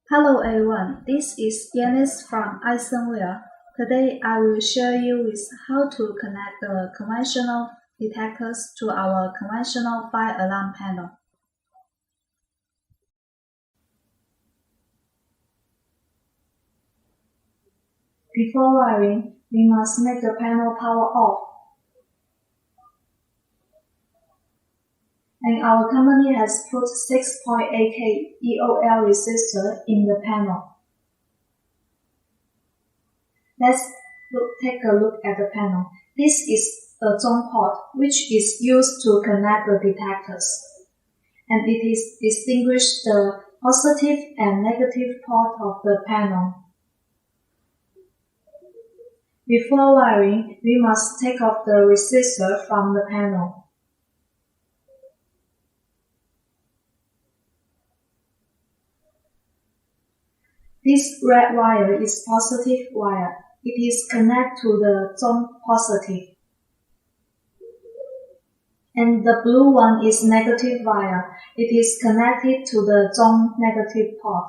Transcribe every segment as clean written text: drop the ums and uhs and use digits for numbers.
Hello everyone, this is Yanis from Isonware. Today I will show you with how to connect the conventional detectors to our conventional fire alarm panel. Before wiring, we must make the panel power off. And our company has put 6.8K EOL resistor in the panel. Let's take a look at the panel. This is the zone port, which is used to connect the detectors, and it is distinguish the positive and negative port of the panel. Before wiring, we must take off the resistor from the panel. This red wire is positive wire. It is connected to the zone positive. And the blue one is negative wire. It is connected to the zone negative port.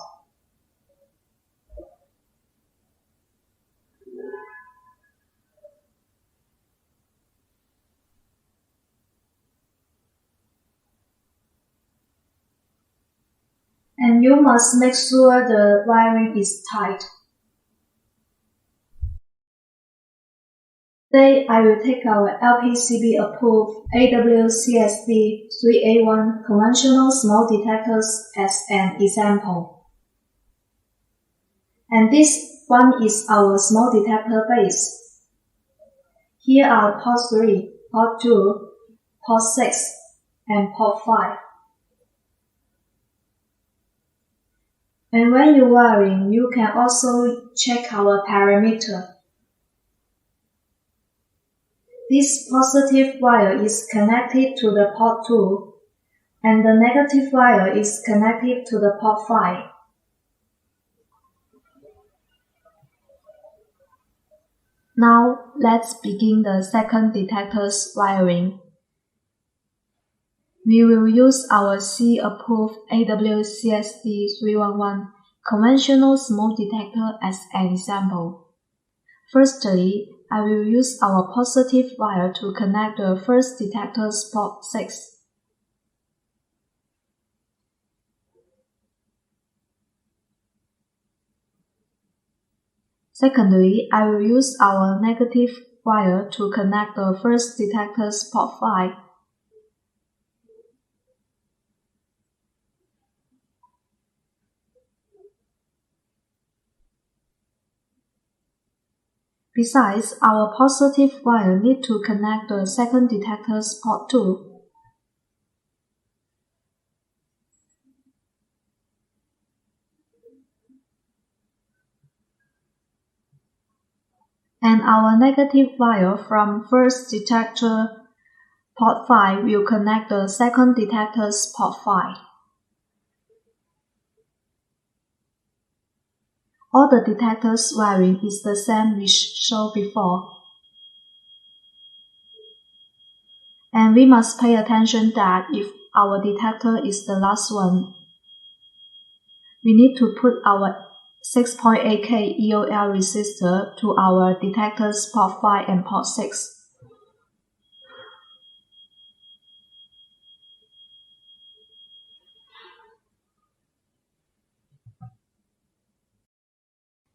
And you must make sure the wiring is tight. Today I will take our LPCB approved AWCSD 3A1 conventional small detectors as an example. And this one is our small detector base. Here are port 3, port 2, port 6, and port 5. And when you wiring, you can also check our parameter. This positive wire is connected to the port 2, and the negative wire is connected to the port 5. Now, let's begin the second detector's wiring. We will use our C-approved AWCSD 311 conventional smoke detector as an example. Firstly, I will use our positive wire to connect the first detector's port 6. Secondly, I will use our negative wire to connect the first detector's port 5. Besides, our positive wire needs to connect the second detector's port 2. And our negative wire from first detector port 5 will connect the second detector's port 5. All the detectors' wiring is the same we showed before. And we must pay attention that if our detector is the last one, we need to put our 6.8K EOL resistor to our detectors port 5 and port 6.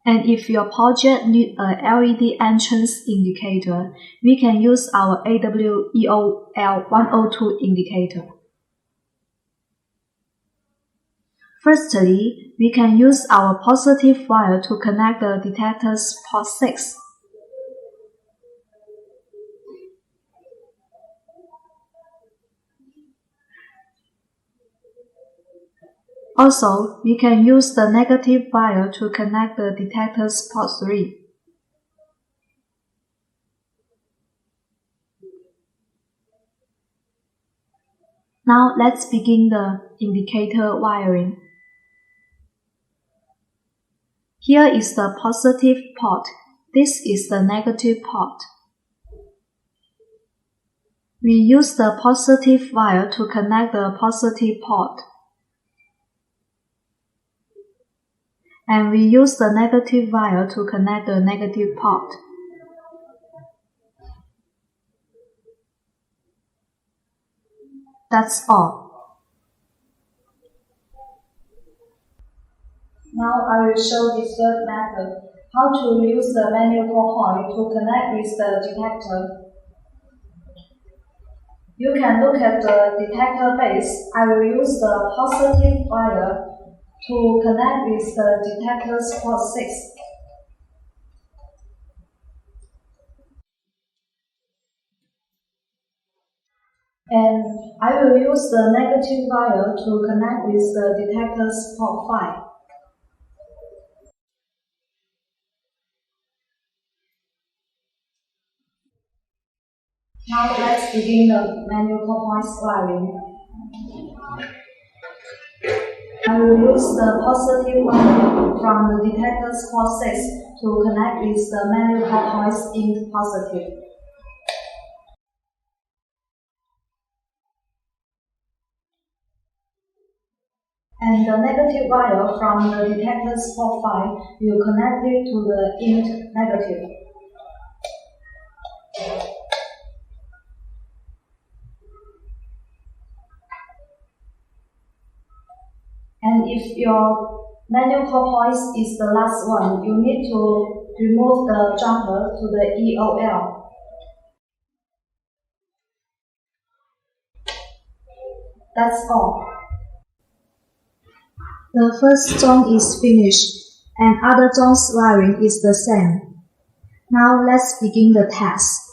And if your project needs a LED entrance indicator, we can use our AWEOL 102 indicator. Firstly, we can use our positive wire to connect the detector's port 6. Also, we can use the negative wire to connect the detector's port 3. Now let's begin the indicator wiring. Here is the positive port. This is the negative port. We use the positive wire to connect the positive port. and we use the negative wire to connect the negative port. That's all. Now I will show the third method, how to use the manual coil to connect with the detector. You can look at the detector base. I will use the positive wire to connect with the detector's port 6. And I will use the negative wire to connect with the detector's port 5. Now let's begin the manual clockwise wiring. I will use the positive wire from the detector's port 6 to connect with the manual clockwise in positive. And the negative wire from the detector's port 5 will connect it to the in negative. And if your manual clockwise is the last one, you need to remove the jumper to the EOL. That's all. The first zone is finished, and other zones wiring is the same. Now let's begin the test.